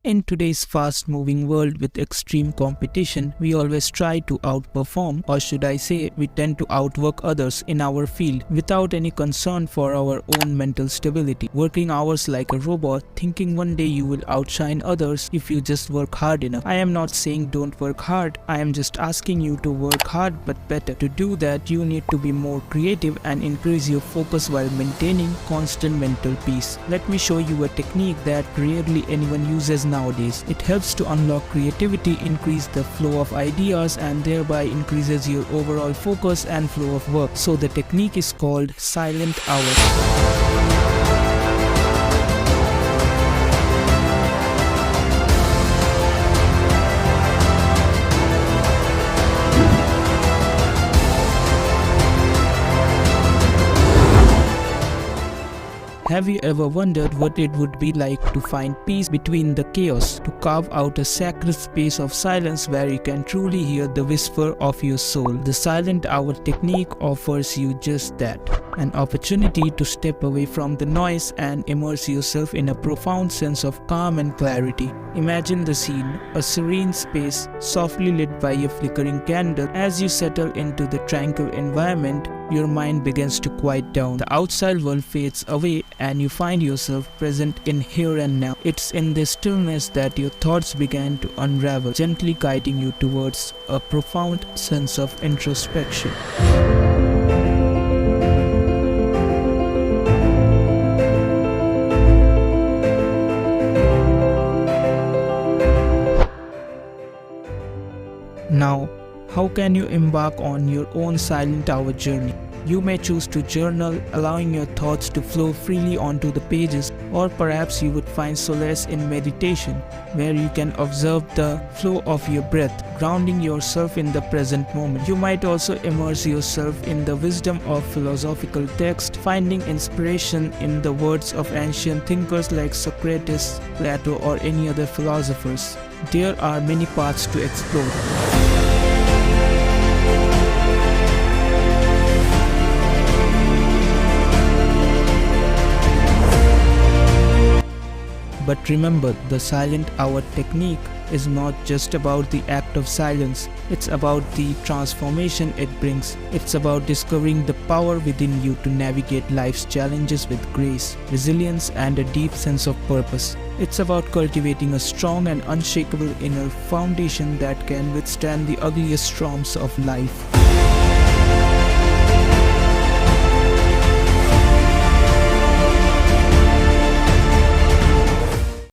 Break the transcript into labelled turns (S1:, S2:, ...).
S1: In today's fast moving world with extreme competition, we always try to outperform, or should I say, we tend to outwork others in our field without any concern for our own mental stability. Working hours like a robot, thinking one day you will outshine others if you just work hard enough. I am not saying don't work hard, I am just asking you to work hard but better. To do that, you need to be more creative and increase your focus while maintaining constant mental peace. Let me show you a technique that rarely anyone uses nowadays. It helps to unlock creativity, increase the flow of ideas, and thereby increases your overall focus and flow of work. So the technique is called silent hour. Have you ever wondered what it would be like to find peace between the chaos, to carve out a sacred space of silence where you can truly hear the whisper of your soul? The silent hour technique offers you just that, an opportunity to step away from the noise and immerse yourself in a profound sense of calm and clarity. Imagine the scene, a serene space softly lit by a flickering candle. As you settle into the tranquil environment, your mind begins to quiet down. The outside world fades away and you find yourself present in here and now. It's in this stillness that your thoughts begin to unravel, gently guiding you towards a profound sense of introspection. Now, how can you embark on your own silent hour journey? You may choose to journal, allowing your thoughts to flow freely onto the pages, or perhaps you would find solace in meditation, where you can observe the flow of your breath, grounding yourself in the present moment. You might also immerse yourself in the wisdom of philosophical texts, finding inspiration in the words of ancient thinkers like Socrates, Plato, or any other philosophers. There are many paths to explore. But remember, the silent hour technique is not just about the act of silence, it's about the transformation it brings. It's about discovering the power within you to navigate life's challenges with grace, resilience, and a deep sense of purpose. It's about cultivating a strong and unshakable inner foundation that can withstand the ugliest storms of life.